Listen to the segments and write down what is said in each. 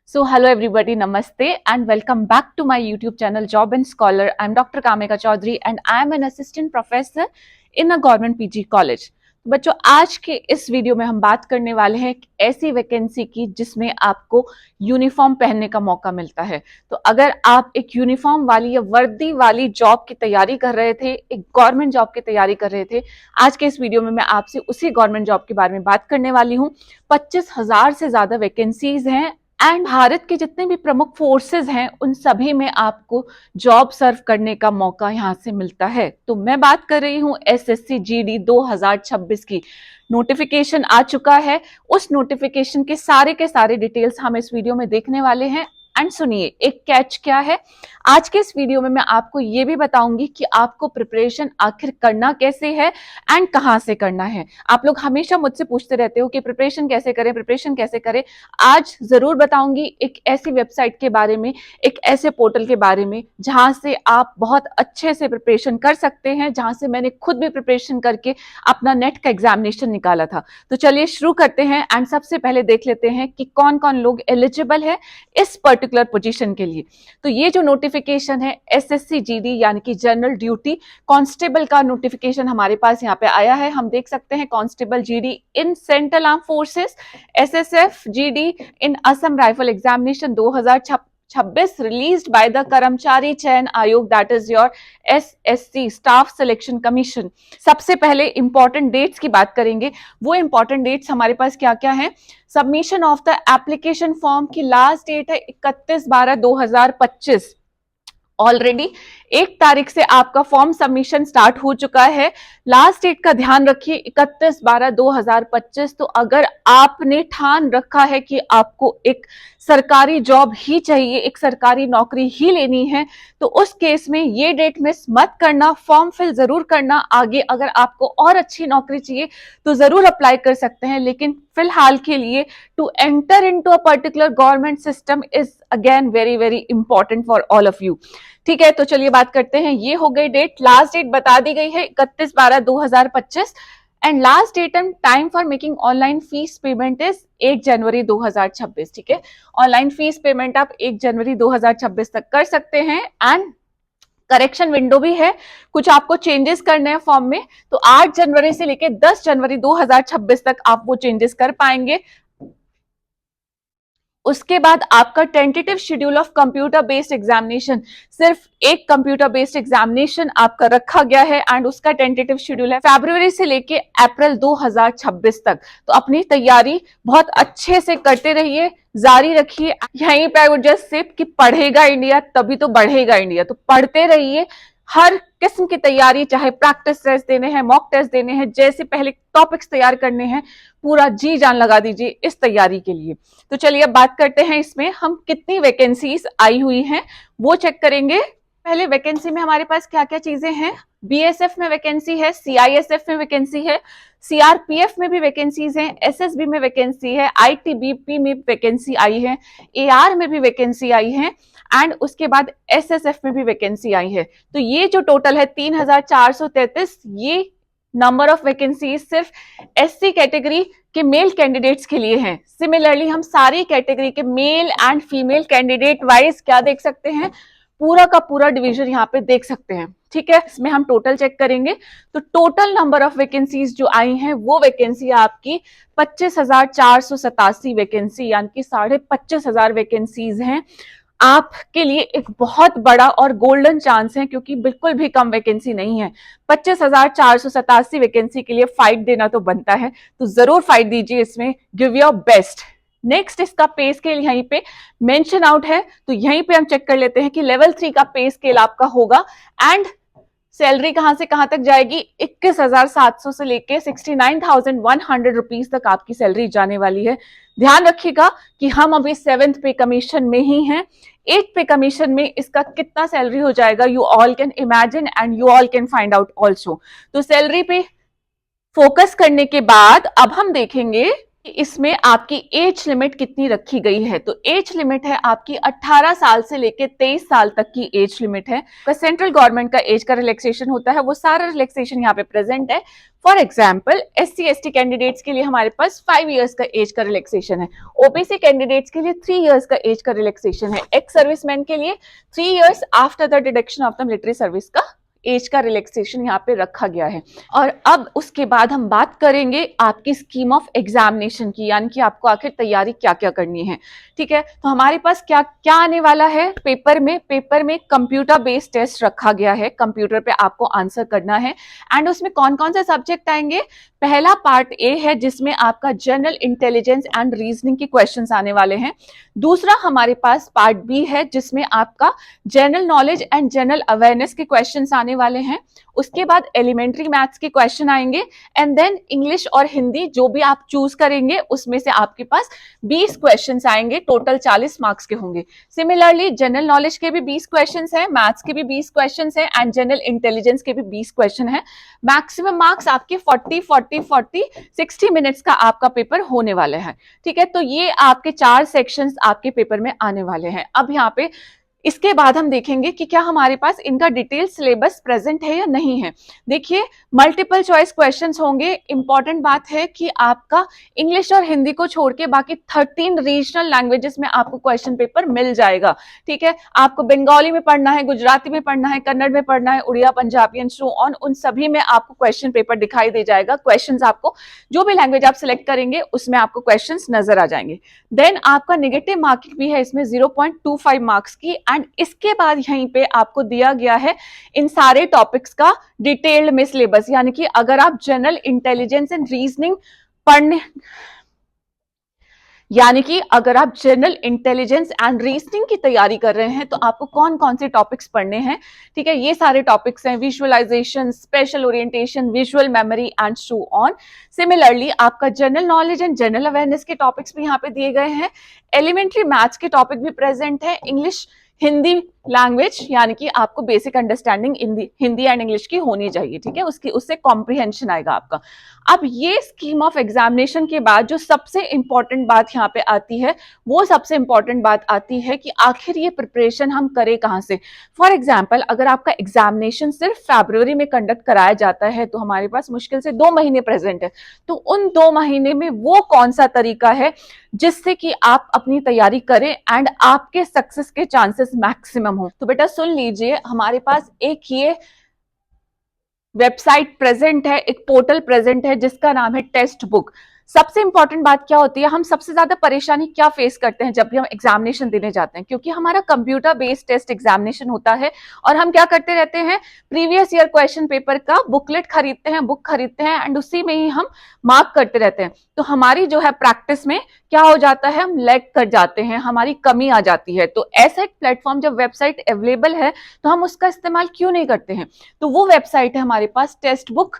So, hello everybody, Namaste and welcome back to my YouTube channel Job and Scholar. I'm Dr. Kameka Chaudhary and I'm an assistant professor in a government PG college. बच्चों, आज के इस video में हम बात करने वाले हैं एक ऐसी वैकेंसी की जिसमें आपको यूनिफॉर्म पहनने का मौका मिलता है। तो अगर आप एक यूनिफॉर्म वाली या वर्दी वाली जॉब की तैयारी कर रहे थे, एक गवर्नमेंट जॉब की तैयारी कर रहे थे, आज के इस वीडियो में मैं आपसे उसी गवर्नमेंट जॉब के बारे में बात करने वाली हूँ। 25,000 से ज्यादा वैकेंसीज हैं एंड भारत के जितने भी प्रमुख फोर्सेस हैं उन सभी में आपको जॉब सर्व करने का मौका यहां से मिलता है। तो मैं बात कर रही हूं एसएससी जीडी 2026 की। नोटिफिकेशन आ चुका है, उस नोटिफिकेशन के सारे डिटेल्स हम इस वीडियो में देखने वाले हैं। एंड सुनिए, एक कैच क्या है, आज के इस वीडियो में मैं आपको ये भी बताऊंगी कि आपको प्रिपरेशन आखिर करना कैसे है एंड कहां से करना है। आप लोग हमेशा मुझसे पूछते रहते हो कि प्रिपरेशन कैसे करें। आज जरूर बताऊंगी एक ऐसी वेबसाइट के बारे में, एक ऐसे पोर्टल के बारे में जहां से आप बहुत अच्छे से प्रिपरेशन कर सकते हैं, जहां से मैंने खुद भी प्रिपरेशन करके अपना नेट का एग्जामिनेशन निकाला था। तो चलिए शुरू करते हैं एंड सबसे पहले देख लेते हैं कि कौन कौन लोग एलिजिबल है इस पर्टिकुलर पोजीशन के लिए। तो ये जो नोटिफिकेशन है एसएससी जीडी यानी कि जनरल ड्यूटी कांस्टेबल का नोटिफिकेशन हमारे पास यहाँ पे आया है। हम देख सकते हैं constable GD in central arm forces, SSF GD in Assam rifle examination 2026 released by the कर्मचारी चयन आयोग, that is your SSC staff selection commission. सबसे पहले इंपॉर्टेंट डेट्स की बात करेंगे। वो इंपॉर्टेंट डेट्स हमारे पास क्या क्या है। Submission of the application form की लास्ट डेट है 31/12/2025। ऑलरेडी 1 तारीख से आपका फॉर्म सबमिशन स्टार्ट हो चुका है। लास्ट डेट का ध्यान रखिए 31/12/2025। तो अगर आपने ठान रखा है कि आपको एक सरकारी जॉब ही चाहिए, एक सरकारी नौकरी ही लेनी है, तो उस केस में ये डेट मिस मत करना, फॉर्म फिल जरूर करना। आगे अगर आपको और अच्छी नौकरी चाहिए तो जरूर अप्लाई कर सकते हैं, लेकिन फिलहाल के लिए to enter into a particular government system is again very very important for all of you. ठीक है, तो चलिए बात करते हैं। ये हो गई डेट, लास्ट डेट बता दी गई है 31/12/2025 and last date and time for making online fees payment is 1 January 2026। ठीक है, ऑनलाइन फीस पेमेंट आप 1 जनवरी 2026 तक कर सकते हैं एंड करेक्शन विंडो भी है। कुछ आपको चेंजेस करने हैं फॉर्म में, तो 8 जनवरी से लेकर 10 जनवरी 2026 तक आप वो चेंजेस कर पाएंगे। उसके बाद आपका tentative schedule of computer based examination, सिर्फ एक कंप्यूटर बेस्ड एग्जामिनेशन आपका रखा गया है एंड उसका टेंटेटिव शेड्यूल है फरवरी से लेके अप्रैल 2026 तक। तो अपनी तैयारी बहुत अच्छे से करते रहिए, जारी रखिए। यहीं पे आई वुड जस्ट से कि पढ़ेगा इंडिया तभी तो बढ़ेगा इंडिया। तो पढ़ते रहिए, हर किस्म की तैयारी, चाहे प्रैक्टिस टेस्ट देने हैं, मॉक टेस्ट देने हैं, जैसे पहले टॉपिक्स तैयार करने हैं, पूरा जी जान लगा दीजिए इस तैयारी के लिए। तो चलिए अब बात करते हैं इसमें हम कितनी वैकेंसीज आई हुई हैं वो चेक करेंगे। पहले वैकेंसी में हमारे पास क्या क्या चीजें हैं। बीएसएफ में वैकेंसी है, सीआईएसएफ में वैकेंसी है, सीआरपीएफ में भी वैकेंसीज हैं, एसएसबी में वैकेंसी है, आईटीबीपी में वैकेंसी आई है, एआर में भी वैकेंसी आई है एंड उसके बाद एसएसएफ में भी वैकेंसी आई है। तो ये जो टोटल है 3,433, ये नंबर ऑफ वैकेंसी सिर्फ एससी कैटेगरी के मेल कैंडिडेट्स के लिए हैं। सिमिलरली हम सारी कैटेगरी के male and female candidate wise क्या देख सकते हैं, पूरा का पूरा डिवीजन यहाँ पे देख सकते हैं। ठीक है, इसमें हम टोटल चेक करेंगे। तो टोटल नंबर ऑफ वैकेंसीज जो आई हैं वो वैकेंसी आपकी 25,487 वैकेंसी यानी कि 25,500 वैकेंसीज हैं। आपके लिए एक बहुत बड़ा और गोल्डन चांस है, क्योंकि बिल्कुल भी कम वैकेंसी नहीं है। 25,487 वैकेंसी के लिए फाइट देना तो बनता है, तो जरूर फाइट दीजिए इसमें, गिव योर बेस्ट। नेक्स्ट इसका पे स्केल यहीं पे मेंशन आउट है, तो यहीं पे हम चेक कर लेते हैं कि लेवल 3 का पे स्केल आपका होगा एंड सैलरी कहां से कहां तक जाएगी। 21,700 से लेके 69,100 रुपीज तक आपकी सैलरी जाने वाली है। ध्यान रखिएगा कि हम अभी 7th पे कमीशन में ही हैं। 8th पे कमीशन में इसका कितना सैलरी हो जाएगा, you all can imagine and you all can find out also. तो सैलरी पे फोकस करने के बाद अब हम देखेंगे इसमें आपकी एज लिमिट कितनी रखी गई है। तो एज लिमिट है आपकी 18 साल से लेकर 23 साल तक की एज लिमिट है। सेंट्रल गवर्नमेंट का एज का रिलैक्सेशन होता है, वो सारा रिलैक्सेशन यहाँ पे प्रेजेंट है। फॉर एग्जाम्पल SC/ST कैंडिडेट्स के लिए हमारे पास 5 इयर्स का एज का रिलैक्सेशन है, OBC कैंडिडेट्स के लिए 3 इयर्स का एज का रिलैक्सेशन है, एक्स सर्विसमैन के लिए 3 years after the deduction of the military service का एज का रिलैक्सेशन यहाँ पे रखा गया है। और अब उसके बाद हम बात करेंगे आपकी स्कीम ऑफ एग्जामिनेशन की, यानी कि आपको आखिर तैयारी क्या क्या करनी है। ठीक है, तो हमारे पास क्या क्या आने वाला है पेपर में कंप्यूटर बेस्ड टेस्ट रखा गया है, कंप्यूटर पे आपको आंसर करना है। एंड उसमें कौन कौन से सब्जेक्ट आएंगे, पहला पार्ट ए है जिसमें आपका जनरल इंटेलिजेंस एंड रीजनिंग के क्वेश्चंस आने वाले हैं। दूसरा हमारे पास पार्ट बी है जिसमें आपका general knowledge and general awareness के क्वेश्चंस आने वाले हैं। उसके बाद एलिमेंट्री मैथ्स के क्वेश्चन आएंगे एंड देन इंग्लिश और हिंदी जो भी आप चूज करेंगे उसमें से आपके पास 20 क्वेश्चंस आएंगे, टोटल 40 मार्क्स के होंगे। सिमिलरली जनरल नॉलेज के भी 20 क्वेश्चंस हैं, मैथ्स के भी 20 क्वेश्चंस हैं एंड जनरल इंटेलिजेंस के भी 20 क्वेश्चन हैं। मैक्सिमम मार्क्स आपके 60 मिनट्स का आपका पेपर होने वाला है। ठीक है, तो ये आपके 4 सेक्शंस आपके पेपर में आने वाले हैं। अब यहाँ पे इसके बाद हम देखेंगे कि क्या हमारे पास इनका डिटेल सिलेबस प्रेजेंट है या नहीं है। देखिए, मल्टीपल चॉइस क्वेश्चंस होंगे। इंपॉर्टेंट बात है कि आपका इंग्लिश और हिंदी को छोड़ के बाकी 13 रीजनल लैंग्वेजेस में आपको क्वेश्चन पेपर मिल जाएगा। ठीक है, आपको बंगाली में पढ़ना है, गुजराती में पढ़ना है, कन्नड़ में पढ़ना है, Odia, Punjabi and so on, उन सभी में आपको क्वेश्चन पेपर दिखाई दे जाएगा। क्वेश्चंस आपको जो भी लैंग्वेज आप सिलेक्ट करेंगे उसमें आपको क्वेश्चंस नजर आ जाएंगे। देन आपका नेगेटिव मार्किंग भी है इसमें 0.25 मार्क्स की। एंड इसके बाद यहीं पे आपको दिया गया है इन सारे टॉपिक्स का डिटेल्ड में सिलेबस, यानी कि अगर आप जनरल इंटेलिजेंस एंड रीजनिंग पढ़ने यानी कि अगर आप जनरल इंटेलिजेंस एंड रीजनिंग की तैयारी कर रहे हैं तो आपको कौन कौन से टॉपिक्स पढ़ने हैं। ठीक है, ये सारे टॉपिक्स हैं, visualization, spatial orientation, visual memory and so on. Similarly आपका general knowledge and general awareness के टॉपिक्स भी यहाँ पे दिए गए हैं। एलिमेंट्री मैथ्स के टॉपिक भी प्रेजेंट है। इंग्लिश हिंदी लैंग्वेज यानी कि आपको basic understanding Hindi and English की होनी चाहिए। ठीक है, उससे कॉम्प्रिहेंशन आएगा आपका। अब ये स्कीम ऑफ एग्जामिनेशन के बाद जो सबसे इंपॉर्टेंट बात यहाँ पे आती है, वो सबसे इंपॉर्टेंट बात आती है कि आखिर ये प्रिपरेशन हम करें कहाँ से। फॉर एग्जाम्पल, अगर आपका एग्जामिनेशन सिर्फ फरवरी में कंडक्ट कराया जाता है तो हमारे पास मुश्किल से 2 महीने प्रेजेंट है। तो उन 2 महीने में वो कौन सा तरीका है जिससे कि आप अपनी तैयारी करें एंड आपके सक्सेस के चांसेस मैक्सिमम हो। तो बेटा सुन लीजिए, हमारे पास एक ये वेबसाइट प्रेजेंट है, एक पोर्टल प्रेजेंट है जिसका नाम है टेस्ट बुक। सबसे इंपॉर्टेंट बात क्या होती है, हम सबसे ज्यादा परेशानी क्या फेस करते हैं जब भी हम एग्जामिनेशन देने जाते हैं, क्योंकि हमारा कंप्यूटर बेस्ड टेस्ट एग्जामिनेशन होता है और हम क्या करते रहते हैं, प्रीवियस ईयर क्वेश्चन पेपर का बुकलेट खरीदते हैं, बुक खरीदते हैं एंड उसी में ही हम मार्क करते रहते हैं। तो हमारी जो है प्रैक्टिस में क्या हो जाता है, हम लैग कर जाते हैं, हमारी कमी आ जाती है। तो ऐसा एक प्लेटफॉर्म जब वेबसाइट अवेलेबल है तो हम उसका इस्तेमाल क्यों नहीं करते हैं। तो वो वेबसाइट है हमारे पास टेस्ट बुक,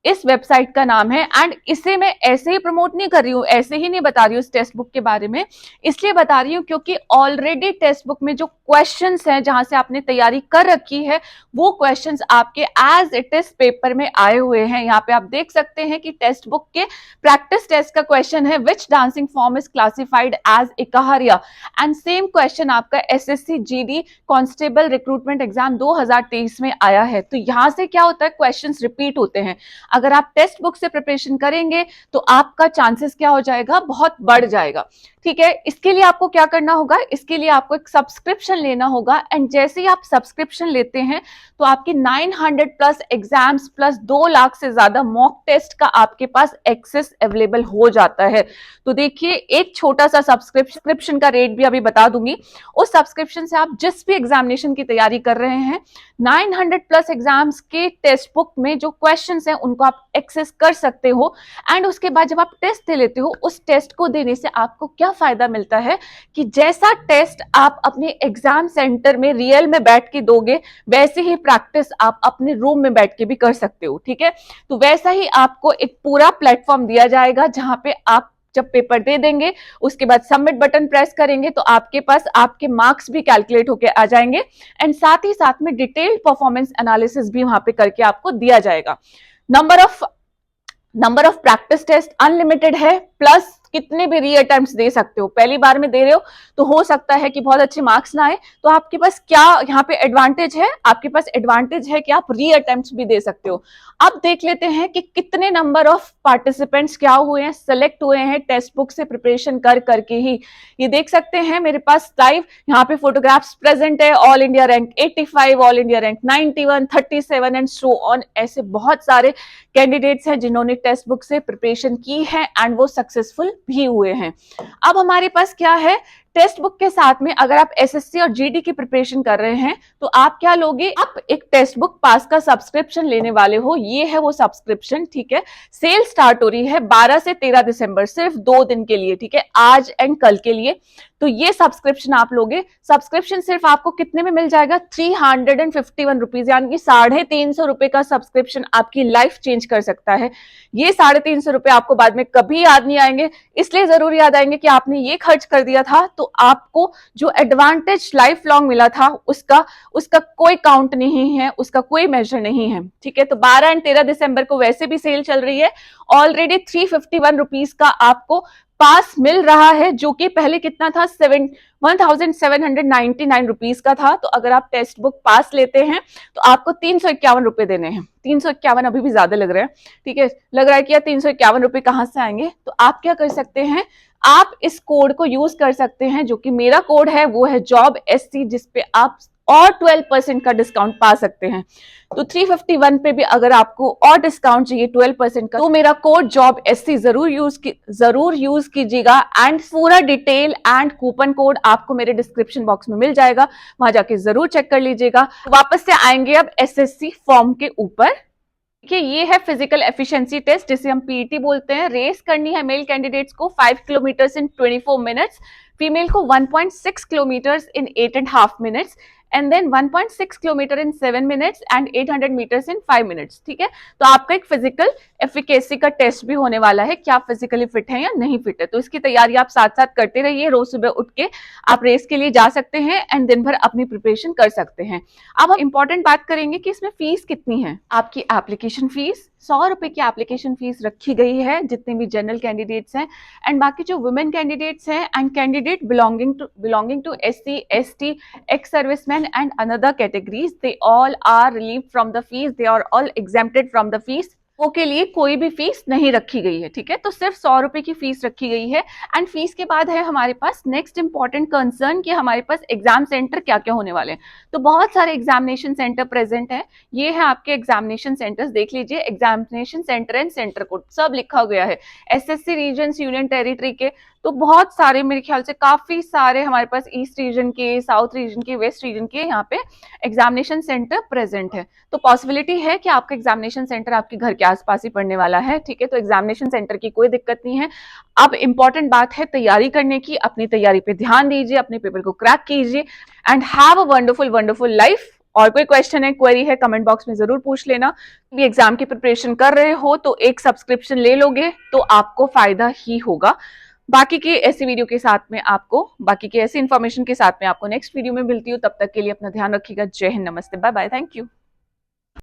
इस वेबसाइट का नाम है। एंड इसे मैं ऐसे ही प्रमोट नहीं कर रही हूं, ऐसे ही नहीं बता रही हूं इस टेक्स्ट बुक के बारे में, इसलिए बता रही हूं क्योंकि ऑलरेडी टेक्स्ट बुक में जो क्वेश्चंस हैं जहां से आपने तैयारी कर रखी है वो क्वेश्चंस आपके एज इट इज पेपर में आए हुए हैं। यहाँ पे आप देख सकते हैं कि टेक्स्ट बुक के प्रैक्टिस टेस्ट का क्वेश्चन है, which dancing form is classified as Ekaharia. And same question आपका SSC GD constable recruitment exam 2023 में आया है। तो यहां से क्या होता है, क्वेश्चन रिपीट होते हैं। अगर आप टेक्स्ट बुक से प्रिपरेशन करेंगे तो आपका चांसेस क्या हो जाएगा, बहुत बढ़ जाएगा। ठीक है, इसके लिए आपको क्या करना होगा, इसके लिए आपको एक सब्सक्रिप्शन लेना होगा। एंड जैसे ही आप सब्सक्रिप्शन लेते हैं तो आपके 900 प्लस एग्जाम्स प्लस 2 लाख से ज्यादा मॉक टेस्ट का आपके पास एक्सेस अवेलेबल हो जाता है। तो देखिए, एक छोटा सा सब्सक्रिप्शन का रेट भी अभी बता दूंगी। उस सब्सक्रिप्शन से आप जिस भी एग्जामिनेशन की तैयारी कर रहे हैं 900 प्लस एग्जाम्स के टेक्स्ट बुक में जो क्वेश्चंस हैं उनको आप एक्सेस कर सकते हो। एंड उसके बाद जब आप टेस्ट दे लेते हो, उस टेस्ट को देने से आपको क्या फायदा मिलता है कि जैसा टेस्ट आप अपने एग्जाम सेंटर में रियल में बैठ के दोगे वैसे ही प्रैक्टिस आप अपने रूम में बैठ के भी कर सकते हो। ठीक है, तो वैसा ही आपको एक पूरा प्लेटफॉर्म दिया जाएगा जहां पे आप जब पेपर दे देंगे उसके बाद सबमिट बटन प्रेस करेंगे तो आपके पास आपके मार्क्स भी कैलकुलेट होके आ जाएंगे एंड साथ ही साथ में डिटेल्ड परफॉर्मेंस एनालिसिस भी वहां पे करके आपको दिया जाएगा। Number of practice test unlimited है, प्लस कितने भी री अटेम्प्ट्स दे सकते हो। पहली बार में दे रहे हो तो हो सकता है कि बहुत अच्छे मार्क्स ना आए, तो आपके पास क्या यहाँ पे एडवांटेज है, आपके पास एडवांटेज है कि आप री अटेम्प्ट्स भी दे सकते हो। अब देख लेते हैं कि कितने नंबर ऑफ पार्टिसिपेंट्स क्या हुए हैं, सेलेक्ट हुए हैं टेक्स्ट बुक से प्रिपरेशन कर करके ही। ये देख सकते हैं मेरे पास लाइव यहाँ पे फोटोग्राफ्स प्रेजेंट है। All India rank 85, all India rank 91, 37 and so on. ऐसे बहुत सारे कैंडिडेट्स हैं जिन्होंने टेक्स्ट बुक से प्रिपरेशन की है एंड वो सक्सेसफुल भी हुए हैं। अब हमारे पास क्या है, टेक्स्ट बुक के साथ में अगर आप एसएससी और जीडी की प्रिपरेशन कर रहे हैं तो आप क्या लोगे, आप एक टेक्स्ट बुक पास का सब्सक्रिप्शन लेने वाले हो। ये है वो सब्सक्रिप्शन, ठीक है। सेल स्टार्ट हो रही है 12 से 13 दिसंबर, सिर्फ 2 दिन के लिए, ठीक है, आज एंड कल के लिए। तो ये सब्सक्रिप्शन आप लोगे। सब्सक्रिप्शन सिर्फ आपको कितने में मिल जाएगा, 351 रुपीज, यानी कि 350 रुपए का सब्सक्रिप्शन आपकी लाइफ चेंज कर सकता है। ये 350 रुपए आपको बाद में कभी याद नहीं आएंगे, इसलिए जरूर याद आएंगे कि आपने ये खर्च कर दिया था, तो आपको जो एडवांटेज लाइफ लॉन्ग मिला था उसका कोई काउंट नहीं है, उसका कोई मेजर नहीं है, ठीक है। तो 12 एंड 13 दिसंबर को वैसे भी सेल चल रही है। ऑलरेडी 351 रुपीज का आपको पास मिल रहा है, जो कि पहले कितना था, 1799 रुपीज का था। तो अगर आप टेक्स्ट बुक पास लेते हैं तो आपको 351 रुपए देने हैं। 351 अभी भी ज्यादा लग रहा है, ठीक है, लग रहा है कि यार 351 रुपए कहां से आएंगे। तो आप क्या कर सकते हैं, आप इस कोड को यूज कर सकते हैं, जो कि मेरा कोड है, वो है जॉब एससी, जिसपे आप और 12% का डिस्काउंट पा सकते हैं। तो 351 पे भी अगर आपको और डिस्काउंट चाहिए 12% का, तो मेरा कोड जॉब एससी जरूर यूज कीजिएगा। एंड पूरा डिटेल एंड कूपन कोड आपको मेरे डिस्क्रिप्शन बॉक्स में मिल जाएगा, वहां जाके जरूर चेक कर लीजिएगा। वापस से आएंगे अब एसएससी फॉर्म के ऊपर। देखिए, ये है फिजिकल एफिशिएंसी टेस्ट, जिसे हम पीईटी बोलते हैं। रेस करनी है मेल कैंडिडेट्स को 5 किलोमीटर इन 24 मिनट्स, फीमेल को 1.6 kilometre in 8.5 minutes, and then 1.6 kilometre in 7 minutes and 800 metres in 5 minutes, ठीक है। तो आपका एक फिजिकल एफिकेसी का टेस्ट भी होने वाला है कि आप फिजिकली फिट हैं या नहीं फिट है। तो इसकी तैयारी आप साथ साथ करते रहिए। रोज सुबह उठ के आप रेस के लिए जा सकते हैं एंड दिन भर अपनी प्रिपरेशन कर सकते हैं। अब हम इंपॉर्टेंट बात करेंगे कि इसमें फीस कितनी है। आपकी एप्लीकेशन फीस 100 रुपए की एप्लीकेशन फीस रखी गई है, जितने भी जनरल कैंडिडेट्स हैं एंड बाकी जो वुमेन कैंडिडेट्स हैं and candidate belonging to SC, ST, ex serviceman and another categories, they all are relieved from the fees, they are all exempted from the fees। वो के लिए कोई भी फीस नहीं रखी गई है, ठीक है। तो सिर्फ 100 रुपए की फीस रखी गई है। एंड फीस के बाद है हमारे पास नेक्स्ट इंपॉर्टेंट कंसर्न कि हमारे पास एग्जाम सेंटर क्या क्या होने वाले हैं। तो बहुत सारे एग्जामिनेशन सेंटर प्रेजेंट है। ये है आपके एग्जामिनेशन सेंटर्स, देख लीजिए, examination centre and centre code सब लिखा गया है। एसएससी रीजन, यूनियन टेरिटरी के तो बहुत सारे, मेरे ख्याल से काफी सारे हमारे पास ईस्ट रीजन के, साउथ रीजन के, वेस्ट रीजन के यहाँ पे एग्जामिनेशन सेंटर प्रेजेंट है। तो पॉसिबिलिटी है कि आपका एग्जामिनेशन सेंटर आपके घर के आसपास ही पड़ने वाला है, ठीक है। तो एग्जामिनेशन सेंटर की कोई दिक्कत नहीं है। अब इंपॉर्टेंट बात है तैयारी करने की, अपनी तैयारी पे ध्यान दीजिए, अपने पेपर को क्रैक कीजिए and have a wonderful life. और कोई क्वेश्चन है, क्वेरी है, कमेंट बॉक्स में जरूर पूछ लेना। भी एग्जाम की प्रिपरेशन कर रहे हो तो एक सब्सक्रिप्शन ले लोगे तो आपको फायदा ही होगा। बाकी की ऐसी वीडियो के साथ में आपको, बाकी की ऐसी इन्फॉर्मेशन के साथ में आपको नेक्स्ट वीडियो में मिलती हूँ। तब तक के लिए अपना ध्यान रखिएगा। जय हिंद, नमस्ते, बाय बाय, थैंक यू।